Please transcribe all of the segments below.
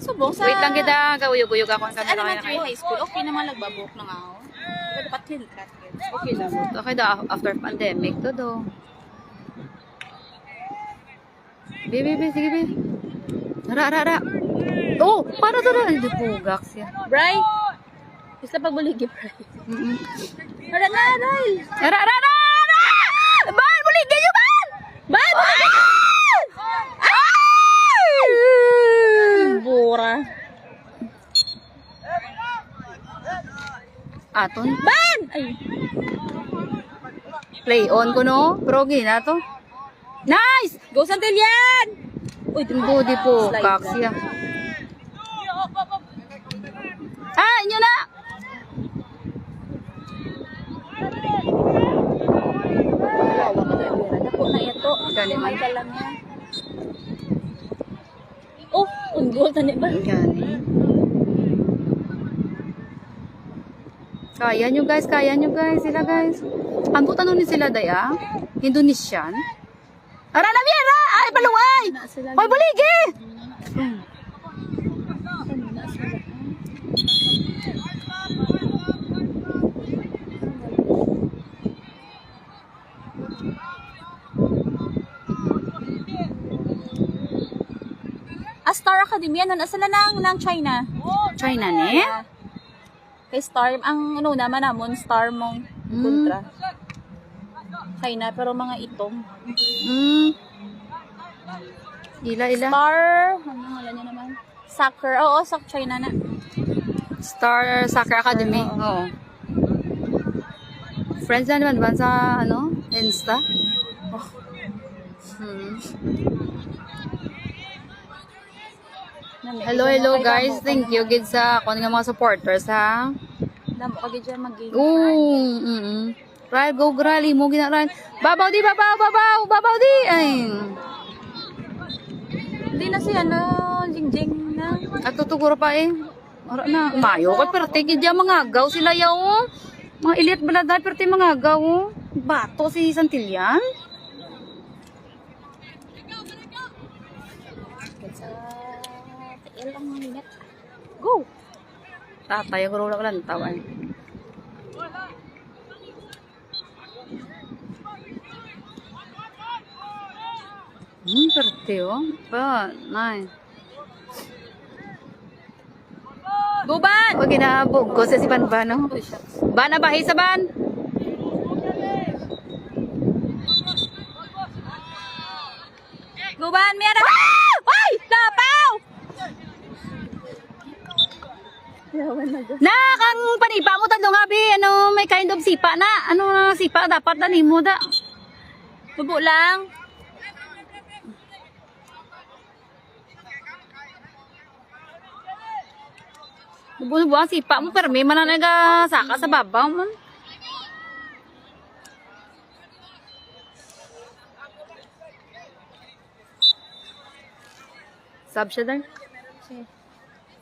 Subong sa... Wait lang kita, gawuyog-uyog ako ang camera Elementary kayo. high school, okay naman nagbabok na nga ako. Pwede patil, okay lang. Okay daw, after pandemic to do. Bi, sige, bi. Ra. Oh, para to na. Hindi po, gax yan. Bray! Gusto pagbuligi, Bray. Ra! Ra! Ban, buligay nyo, ban! Ban! Ay! Bura. Aton? Ban! Ay. Play on ko no? Progi na to. Nice! Go Santillan! Uy, Body po, slide gax lang. yan. Ah, inyo na! Wawa ka na, Bira. Dako na ito. Gani man. Ka lang yan. Oh, unggol tani ba? Gani. Kaya nyo guys, sila guys. Ambot ano ni sila daya? Indonesian? Ara na Viera! Ay, paluway! Na sila. Hoy, buligi! Na sila. Star Academy, ano na sila ng China? China ni? Kay Star, ang ano naman namon, Star mong kontra. China, pero mga itong. Ila. Star, ano nga niya naman? Soccer, oo, China na. Star Soccer Academy. Oo. Friends na naman ba sa ano? Insta? Oh. Hello guys. Thank you gid sa ako nga mga supporters ha. Damo ka gid mag-game. Oo. Ral go grali mo ginaran. Babaw di. Ay. Hindi na siya no, jingjing na. At tutuguro pa eh. Ora na. Mayo ko pero tigid ya mga agaw sila yaw. Mga elite baladay pero ti mga agaw. Bato si Santillan. Ilang minute. Go! Tatay ko lang lang tawan. Perte oh. Pa, nice. Go ban! Pag inaabog ko sa si Banbano. Bana bahay sa ban. Go ban! Mera! Ay! Tapaw! Kang panipa mo tadlo nga bi, ano, may kind of sipa na. Ano na sipa dapat na nimo da. Tubo lang. Buo ang sipa mo pero may mananaga saka sa babaw man. Sab siya dar.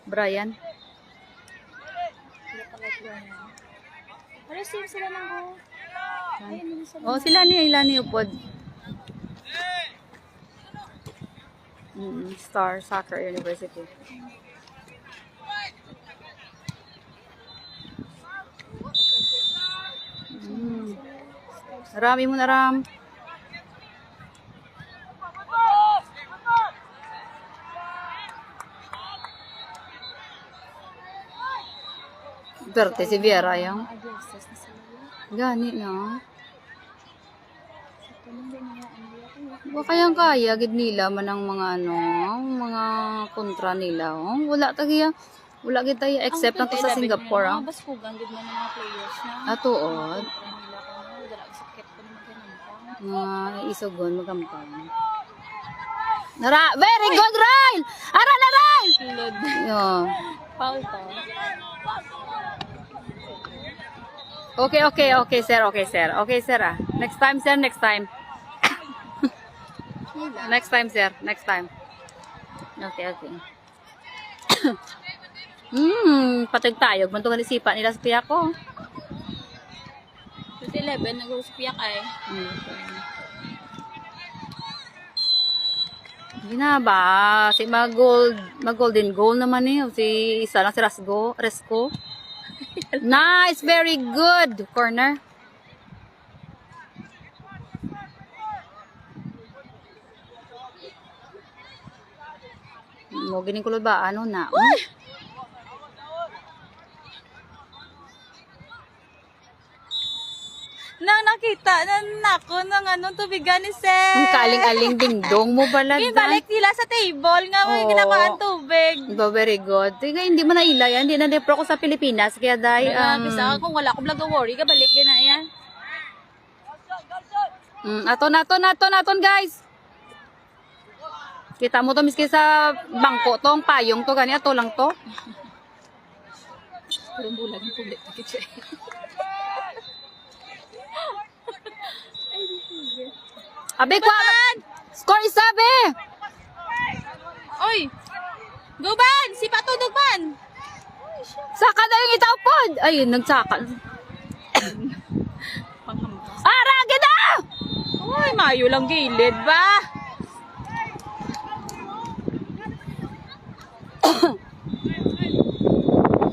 Brian. Receive sila ng go. Ayun sila. Oh, sila ni upod. Star Soccer University. Rami mo na ram. Berte si Viera yung. Gani na. Wa kayang kaya gid nila man ang mga ano, mga kontra nila. Oh. Wala tagiya. Wala gid tayo except na to sa Singapore. Ah. Baskugan gid mo ng mga players na. Atuod. Dala sakit ko naman ganun. Mga isugon magampang. Nara, very good Ryle. Ara na Ryle. Lord. Yo. Foul to. Okay, sir. Okay, sir. Ah. Next time, sir. Next time, sir. Okay. Patag tayo. Bantungan isipan nila sa piyak ko. 11, nag-uspiyak ay. Ginaba, si mag-golden goal naman eh. Si isa lang si Resco. Nice, very good. Corner. Mo gining kulod ba ano na? Nang nakita na nako ng anong tubigan ni Ang Seth. kaling-aling dingdong mo pala. Balik nila sa table nga may Oo. ginakuhaan tubig. Very good. Tiga, hindi mo na ilay. Hindi na depro ko sa Pilipinas. Kaya dahil, Bisa kung wala akong vlog worry ka balik din na yan. aton guys. Kita mo to miski sa bangko tong payong to gani ato lang to. Pero bulag yung public ticket siya. Abe ko. Score isabe. Oy! Go ban! Si Patudog ban! Saka na yung itapod. Ay, nagsaka. Panghampas. Arage na! Uy, mayo lang gilid ba?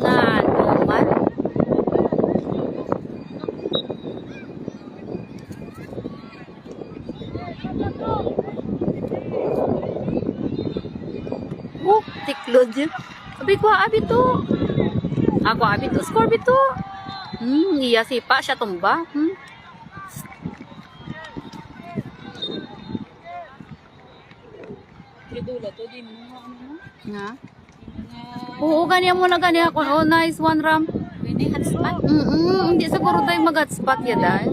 Nanuman. Tiklod yun. Sabi ko, abi to. Ako, abi to. Score bito. Iya sipa. Siya tumba. Kidula to, di mo nga ano na. Nga. Oo, ganyan mo na ganyan ako. Oh, nice one, Ram. Pwede hotspot. Hindi siguro tayo mag-hotspot yan dahil.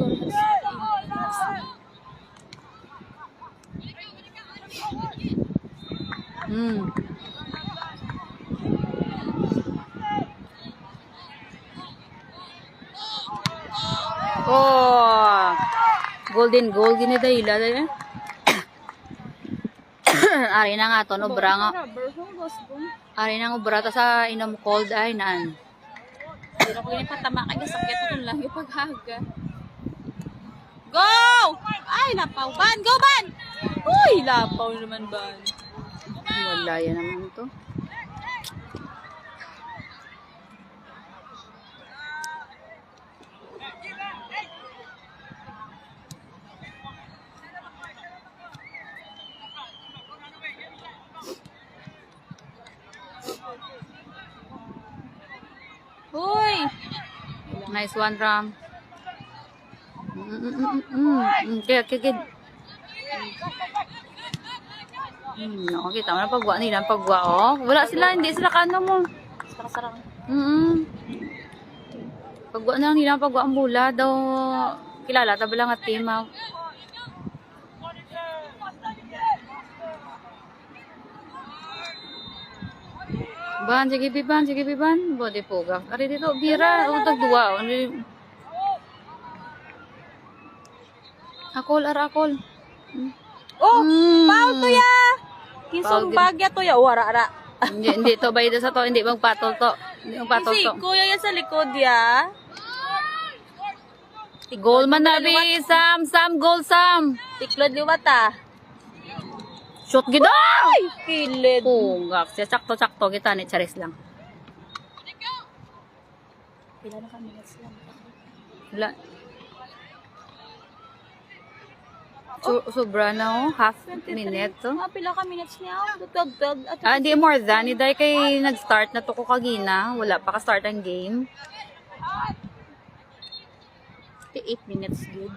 Oh, golden goal gini dahila dahil. Ari na nga to, no, bra nga. Ari na nga, bra ta sa inom cold ay naan. Pero kung yung patama ka, sakit ko lang yung paghaga. Go! Ay, lapaw. Ban! Go, ban! Uy, lapaw naman, ban. Wala yan naman to. Uy! Nice one, Ram. Okay. Nakakita mo na pagwa nila. Pagwa, oh. Wala sila, hindi sila kano mo. Sarang-sarang. Pagwa na lang nila, pagwa ang bula. Daw, kilala, tabalang at team, ah. Ban, sige biban. Bode poga. Ari dito, bira. O, tagduwa. Akol. Oh! Foul to ya! Foul Kinsong din. bagya to ya. Wara-ara. Hindi to, bayad sa to. Hindi magpatol to. Kasi kuya yan sa likod ya. Goal man na, bi. Sam, goal, Sam. Tiklod liwat ah. Shot gida! Ay! Kilid. Pugak. Siya, sakto. Kita ni Charis lang. Pila na kami next lang. Wala. Sobra na, oh. Half minute, to. Pila ka minutes niya. Dugdag. Hindi more than. Dahil kay nag-start na to ko kagina. Wala pa ka-start ang game. 8 minutes good.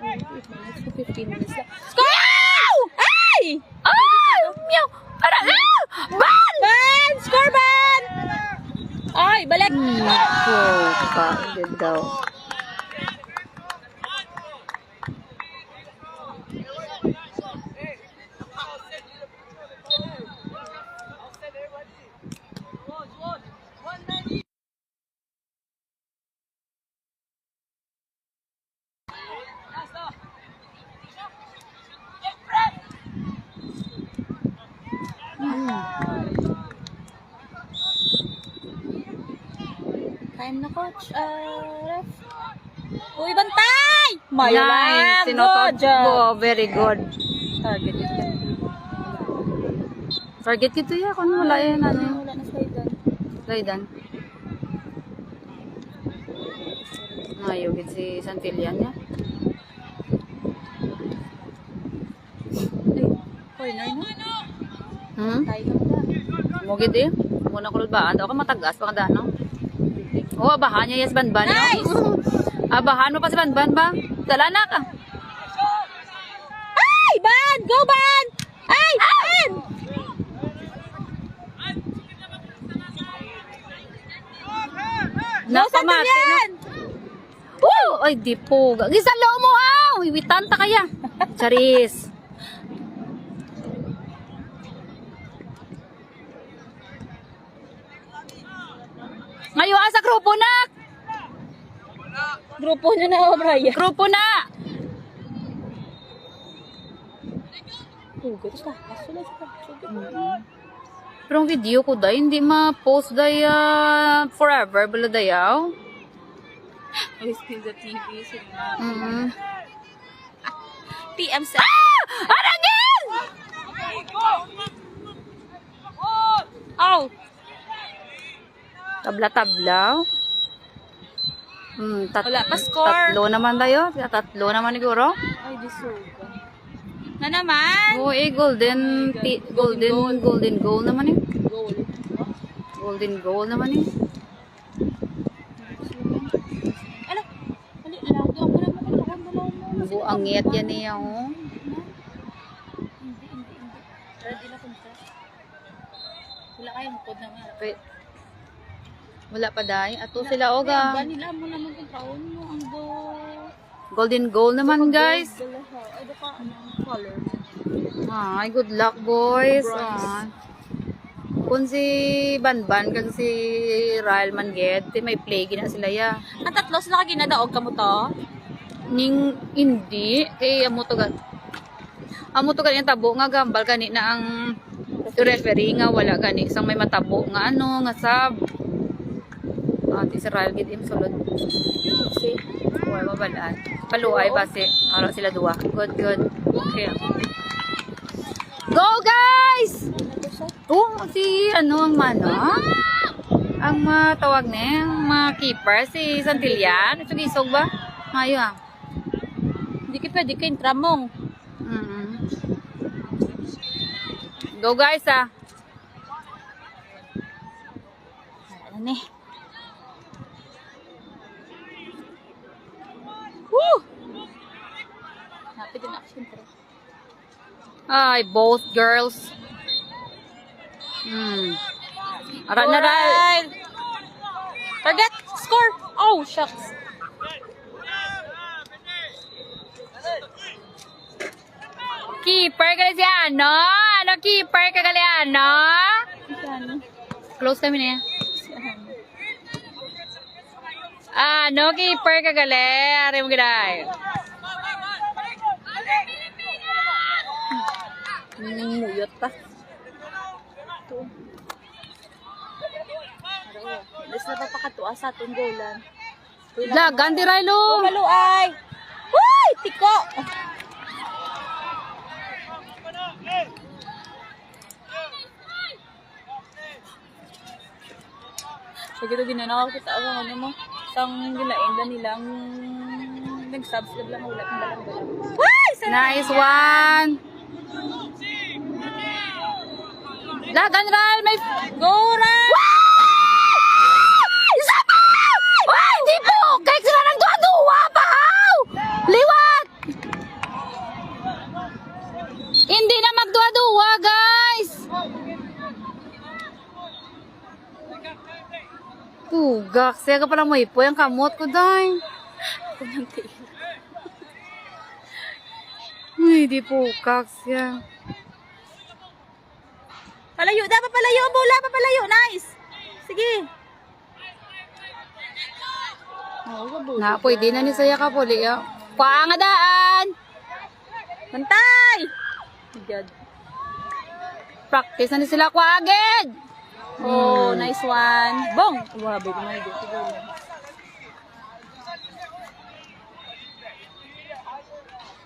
15 minutes lang. Score! Ay! Meow! Para! Ban! Ban! Score ban! Ay, balik! Good daw. Time na, coach. Ref. Uy, bantay! Nice. Sinotod ko. Very good. Target ito. Target kito ya kung wala yan ano. Wala na slidean. Slidean. Ayaw gid si Santillan ya. Ay, corner na. Tayo ka ba? Mo gid eh. Muna ko ba daw ka matagas pa kada no. Oh, abahan niya yes banban no. Nice! Abahan mo pa si banban ba? Dala na ka. Ay! Ban! Go, Ban! Ay! Ban! Na pamati no. Oh, ay di po. Gisan lo mo aw. Iwitan ta kaya. Charis. Ngayon sa grupo na. Grupo niya na, Brian. Grupo na. Hugot ka. Kasulad ka. Pero ang video ko dahil hindi ma-post dahil forever bala dayaw. I spill the TV. PM sa... Arangin! Oh! Tabla-tabla. Wala pa score. Tatlo naman tayo. Tatlo naman siguro. Ay, disuga. Na naman? Oo, golden goal naman eh. Goal. Golden goal naman eh. Ano? Hali, lagi ako na makalakang dalaw mo. Buangit yan niya oh. Hindi. Ready na punta. Wala kayong code naman. Wala pa dahil. Ato sila oga. Ba nila mo naman kung taon mo ang go. Golden goal naman guys. Ay, baka anong color. Ay, good luck boys. Kung si Banban kag si Rael Mangged, may play gina sila ya. Ang tatlo sila ka ginadaog ka mo to? Ning hindi kay amo to yung tabo nga gambal kani na ang referee nga wala gani sang may matabo nga ano nga sab. Ati si Rael gid im sulod. Si Wala mabalaan. Paluay base. Ara sila duwa. Good. Okay. Go guys! Oh, si ano ang mana? Ang matawag na yung mga keeper si Santillan. Sugisog ba? Mayo ah. hindi ka pwede ka intramong. Go guys ah. Ano ni? Woo! Happy din ako siyempre. Ay, both girls. Ara na Rael. Target! Score! Oh, shucks. Keeper ka si ano? Ano keeper ka gali ano? Close kami na yan. Ano keeper ka gali? Ari mo giday. Muyot pa. Alas na papakatuwa sa atong golan. Lagan di Raelo. Maluay! Uy! Tiko! So, gito ginanaw kita ang ano mo. Sang gilain nilang nag-subscribe lang ulat ng balang-balang. Uy! Nice one. Lagan Rael, may Go, Ran! isa pa! Ay, hindi po! Kahit sila ng duwa pa, haw! Liwat! Hindi na magduwa-duwa, guys! Tugak, siya ka palang may po yung kamot ko, day. Ay, di po, kak siya. Palayo, dapat palayo ang bola, papalayo. Nice! Sige. Na, pwede na ni saya ka po, liya. Pangadaan! Bantay! God. Practice na ni sila kwa agad! Oh, nice one. Bong! Wabi ko na ito.